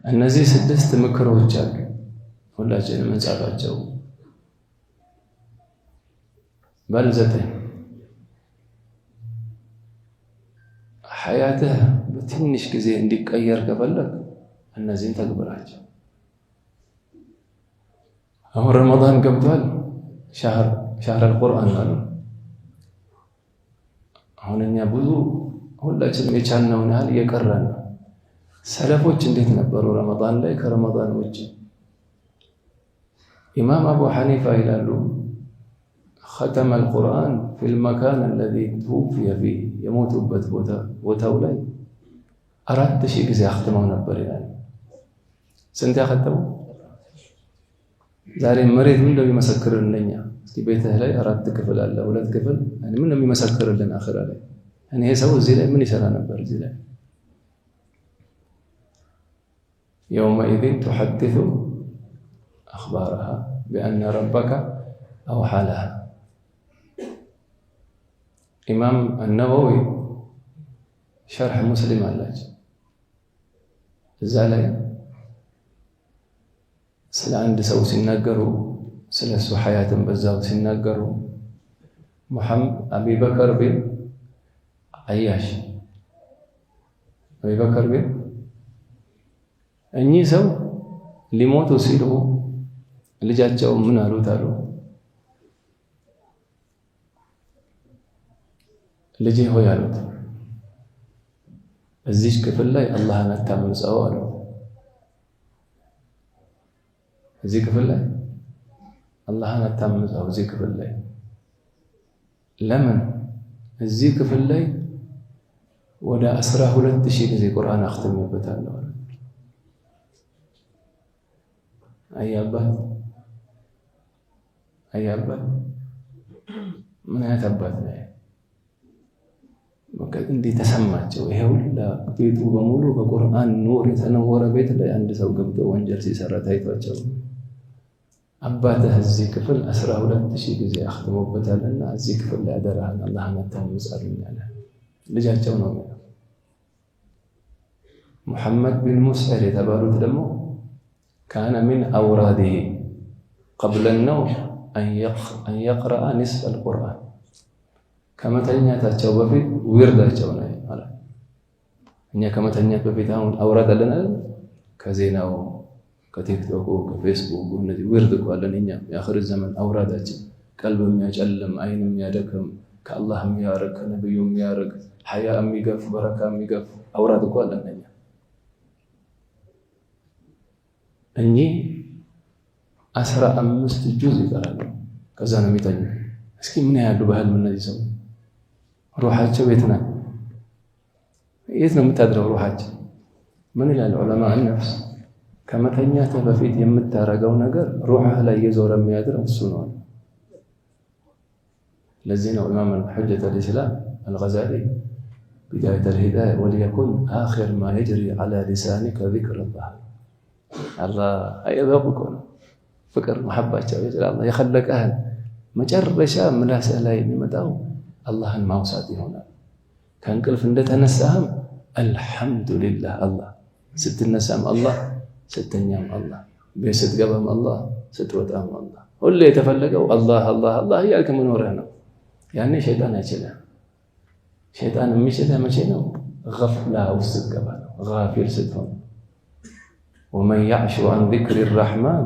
እነዚህ 6 ምክሮች አሉ ሁላችንም እንጻፋቸው በልዘተኝ ሐያትህ በትንሽ ጊዜ እንዲቀየር ከፈለክ እነዚህን ተግብራቸው አሁን ረመዳን ገብቷል ሻህር አልቁርአን አለ አሁን እኛ ብዙ ሁላችንም የቻልነውን ያህል እየቀረን ነው ሰለፎች እንዴት ነበሩ ረመዳን ላይ ከረመዳን ውጪ ኢማም አቡ ሐኒፋ ይላሉ ختم القرآن في المكان الذي توفي فيه يموتበት ቦታው ላይ 4000 ጊዜ አختመው ነበር ይላል ስንት ያختሙ ዛሬ መሬት ምን እንደሚመሰክርልን ለኛ እስኪ ቤትህ ላይ 4 ክፍል አለ 2 ክፍል ምን እንደሚመሰክርልን አኺራ ላይ እኔ ሰው እዚህ ላይ ምን ይሰራ ነበር እዚህ ላይ يومئذ تحدث أخبارها بأن ربك أوحى لها إمام النووي شرح مسلم علاج الزالي سلا عند سو سنناقروا سلا سو حياة بزاو سنناقروا محمد أبي بكر بن عياش أبي بكر بن እኚህ ሰው ሊሞቱ ሲሉ ልጃቸው ምን አሉት አሉ ልጄ ሆይ አሉት እዚህ ክፍል ላይ አላህን አታምፀው አሉ እዚህ ክፍል ላይ አላህን አታምፀው እዚህ ክፍል ላይ ለምን እዚህ ክፍል ላይ ወደ 12000 ጊዜ ቁርአን አختمበታለሁ አያባት ምን ያተባት ነው ወቀት እንዴ ተሰማቸው ይሄ ሁሉ ቤቱ በሙሉ በቁርአን ኑር የተነወረ ቤት ላይ አንድ ሰው ገብቶ ወንጀል ሲሰራ ታይቷቸው አባትህ እዚህ ክፍል 12000 ጊዜ አختمበታልና እዚህ ክፍል ላይ አደራህን አላህን አታምጻልኛለ ልጃቸው ነው ሙሐመድ ቢን ሙስዒር የተባሉት ደግሞ كان من أوراده قبل النوم أن يقرأ نصف القرآن كما تنياتቸው በፊት ወርዳቸው ነው ማለት እኛ كما ተኛት በፊት አሁን አውራድ አለና ከዜናው ከቲክቶክ ከፌስቡክ እነዚህ ወርድ ቆለን እኛ የአኺር ዘመን አውራዳችን ቀልብ የሚያጨልም አይን የሚያደክም ከአላህ የሚያርቅ ነብዩ የሚያርቅ ሐያ የሚገፍ በረካ የሚገፍ አውራድ ቆለን እኛ እኚ 15 ጁዝ ይቀራሉ ከዛ ነው የሚተኙ እስኪ ምን ያህል በህልም እነዚህ ሰው ሩሃቸው የት ነው የምታድረው ሩሃቸው ምን ይላል ዑለማ النفس ከመተኛት በፊት የምታረገው ነገር ሩሃህ ላይ የዞረ የሚያድር እሱ ነው ለዚህ ነው ኢማም الحجة الإسلام الغزالي بداية الهداية وليكن آخر ما يجري على لسانك ذكر الله አይበቁን ፍቅር መሐባቸው الله يخلقه መጨረሻ ምላስህ ላይ የሚመጣው አላህን ማውሳት ይሆናል ከእንቅልፍ እንደተነሳህም አልহামዱሊላህ አላህ ስትነሳም አላህ ስትተኛም አላህ በስትገባም አላህ ስትወጣም አላህ ሁሉ የተፈለገው አላህ አላህ አላህ ያልከ መኖርህ ነው ያኔ ሸይጣን አይችልም ሸይጣን የሚችልህ መቼ ነው ገፍላ ውስጥ ስትገባ ነው ጋፊል ስትሆን ومن يعش عن ذكر الرحمن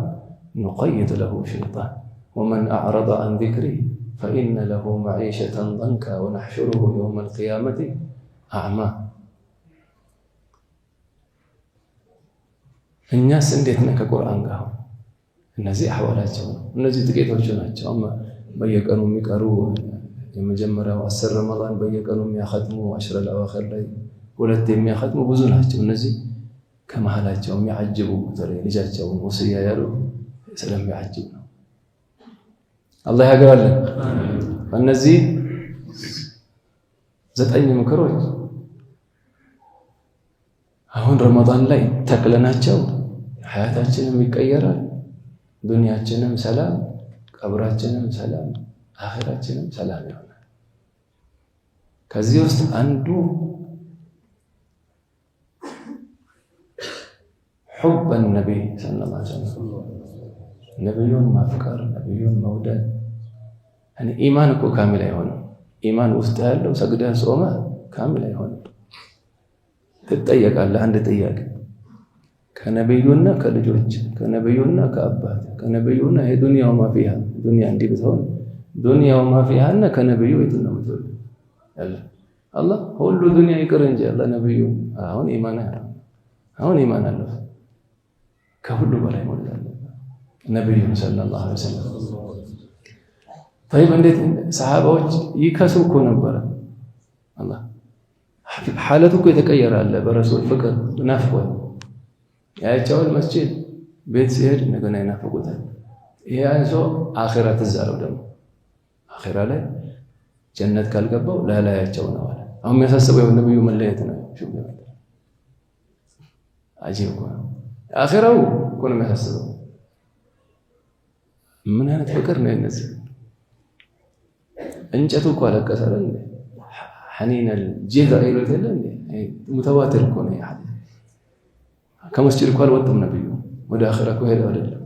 نقيض له شيطان ومن أعرض عن ذكري فإن له معيشة ضنكا ونحشره يوم القيامة أعمى الناس انديتنا كقرآن قهو النزي أحوالاتهم النزي تقيتوا جناتهم أما بيقنوا ميقروا يمجمروا أسر رمضان بيقنوا مياختموا عشر الأواخر لي ولدهم مياختموا بزناتهم النزي ከመሃላቸው የሚያጅቡ ተለይ ልጃቸውን ወሲያ ያሉ ስለሚያጅቡ ነው አላህ ያገራልን እነዚህ 9 ምክሮች አሁን ረመዳን ላይ ተክለናቸው ሐያታችንም ይቀየራል ዱንያችንም ሰላም ቀብራችንም ሰላም አኺራችንም ሰላም ይሆናል ከዚህ ውስጥ አንዱ حب النبي صلى الله عليه وسلم ነብዩን ማፍቀር ነብዩን መውደድ እኔ ኢማን እኮ ካሚል አይሆንም ኢማን ውስጥ ያለው ሰግደህ ጾመ ካሚል አይሆንም ትጠየቃለህ አንድ ጥያቄ ከነብዩና ከልጆች ከነብዩና ከአባት ከነብዩና የዱንያው ማፊያ ዱንያ እንዲህ ብትሆን ዱንያው ማፊያና ከነብዩ የት ነው የምትወድ ያለ አላህ ሁሉ ዱንያ ይቅር እንጂ አላህ ነብዩ አሁን ኢማን አለው ከሁሉ በላይ ማለት አለ ነብዩ ሰለላሁ ዐለይሂ ወሰለም طيب እንዴት ሰሃባዎች ይከሱ እኮ ነበር አላህ ሐለቱ እኮ የተቀየረ አለ በረሱል ፍቅር ናፍቆት ያያቸውን መስጂድ ቤት ሲሄድ እንደገና ይናፍቁታል ያንሶ አኺራ ተዛለው ደግሞ አኺራ ላይ ጀነት ካልገባው ላላያቸው ነው አለ አሁን የሚያሳስበው ነብዩ መለየት ነው ሹም አጂብ እኮ አኺራው እኮ ነው የሚያሳስበው ምን አይነት ፍቅር ነው እነዚህ እንጨቱ እኮ አለቀሰለ እንዴ ሐኒን الجذع ይሉታል እንዴ ሙተዋቲር እኮ ነው ያ ከመስጂድ እኮ አልወጡም ነብዩ ወደ አኺራ እኮ ሄደው አይደለም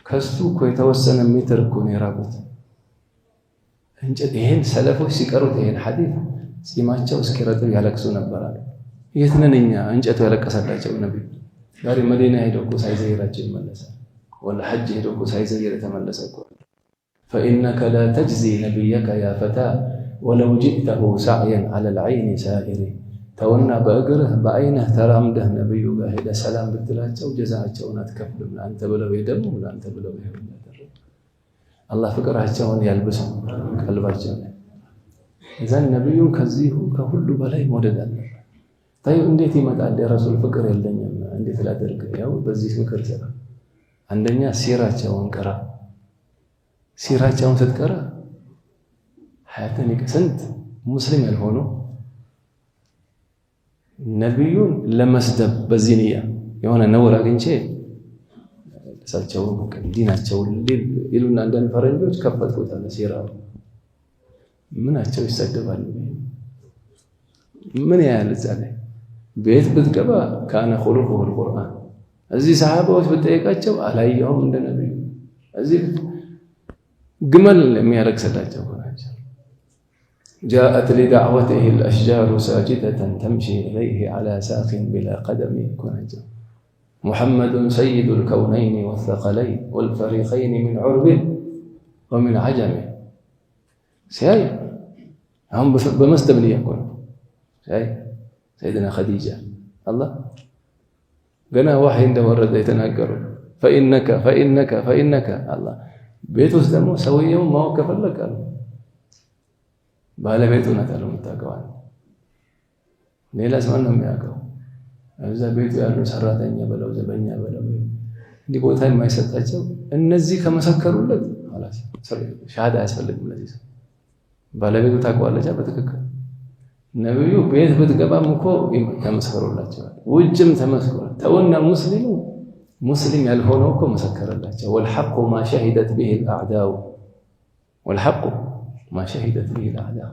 ከሱ እኮ የተወሰነ ሜትር እኮ ነው የራቁት እንጨት ይሄን ሰለፎች ሲቀሩት ይሄን ሐዲስ ጺማቸው እስኪረጥብ ያለቅሱ ነበር አለ የት ነን እኛ እንጨቱ ያለቀሰላቸው ነብዩ ዛሬ መዲና ሄደው እኮ ሳይዘይራቸው ይመለሳል ولا حج ሄደው ሳይዘይር ተመለሰ እኮ فإنك لا تجزي نبيك يا فتى ولو جئته سعيا على العين سائر تونا بأجره بعينه ترامده نبي باهد سلام بالتلاቸው ጀዛቸውን አትከፍልም አንተ ብለው ይደሙ አንተ ብለው ይሄዱ አላህ ፍቅራቸውን ያልብሰው ቀልባቸውን እዛን ነብዩን ከዚሁ ከሁሉ በላይ መውደድ አለ ታዩ እንዴት ይመጣል የረሱል ፍቅር የለኝም እንዴት ላደርግ ያው በዚህ ፍቅር ዘራ አንደኛ ሲራቸውን ቀራ ሲራቸውን ስትቀራ ሐያተን ስንት ሙስሊም ያልሆኑ ነብዩን ለመስደብ በዚህንያ የሆነ ነውር አግኝቼ ለሳቸው ዲናቸው ይሉና አንዳንድ ፈረንጆች ከፈቱት አለ ሲራው ምናቸው ይሰደባሉ ምን ያህል ዛሬ ቤት ብትገባ ካነ ኹሉቁ القرآن እዚህ ሰሃባዎች በጠየቃቸው አላየሁም እንደ ነብዩ እዚህ ግመል የሚያረክሰላቸው ናቸው جاءت لدعوته الأشجار ساجدة تمشي إليه على ساق بلا قدم كنجا محمد سيد الكونين والثقلين والفريقين من عرب ومن عجم سيد هم بمستبني يكون سيدنا خديجة الله قنا وحي عنده ورد يتناقروا فإنك الله ቤት ውስጥ ደግሞ ሰውየው ማወቅ ከፈለከ ባለቤቱ ናት አለው የምታውቀው ሌላ ሰው ነው የሚያውቀው እዛ ቤቱ ያሉ ሰራተኛ በለው ዘበኛ በለው እንዲህ ቦታ የማይሰጣቸው እነዚህ ከመሰከሩለት خلاص ሻሃዳ ያስፈልግም ለዚህ ባለቤቱ ታውቀዋለች በትክክል ነብዩ ቤት ብትገባም እኮ ተመስከሩላቸው ውጭም ተመስከሩ ተወና مسلم ያልሆነው እኮ መሰከረላቸው والحق ما شهدت به الاعداء والحق ما شهدت به الاعداء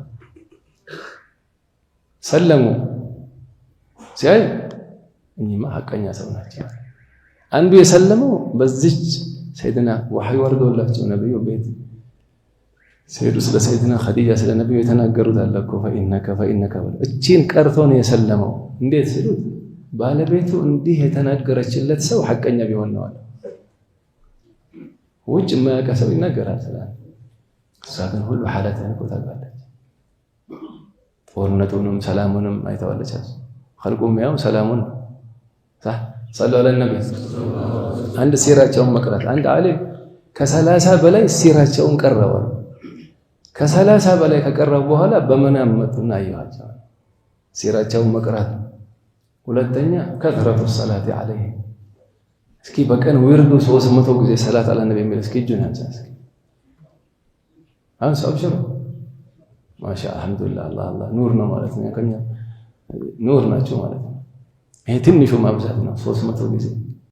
سلموا ሲያይ እኚህማ ሐቀኛ ሰው ናቸው አንዱ የሰለመው በዚች ሰይድና ወህይ ወርዶላቸው ነብዩ ቤት ሰይዱ ስለ ሰይድና ኸዲጃ ስለ ነብዩ የተናገሩት አለ እኮ فإنك እቺን ቀርቶ ነው የሰለመው እንዴት ሲሉት ባለቤቱ እንዲህ የተናገረችለት ሰው ሐቀኛ ቢሆን ነው አለ ውጭ ማያቀሰው ይናገራል ሰላም ሳገን ሁሉ ሐላተን ቆታባለች ጦርነቱንም ሰላሙንም አይተዋለች خلقهم ያው ሰላሙን صح صلوا على النبي አንድ ሲራቸውን መቅራት አንድ ዓሊም ከ30 በላይ ሲራቸውን ቀረበ ከ30 በላይ ከቀረበ በኋላ በመናም መጡና አያቸው ሲራቸውን መቅራት ሁለተኛ ከثرة الصلاه عليه እስኪ በቀን ወርዱ 300 ጊዜ ሰላት አለ ነብይ የሚል እስኪ ጁን ያንሳስ አንሳ አብሽሩ ማሻ አልহামዱሊላህ አላህ ኑር ነው ማለት ነው ከኛ ኑር ናቸው ማለት ነው ይሄ ትንሹ ማብዛት ነው 300 ጊዜ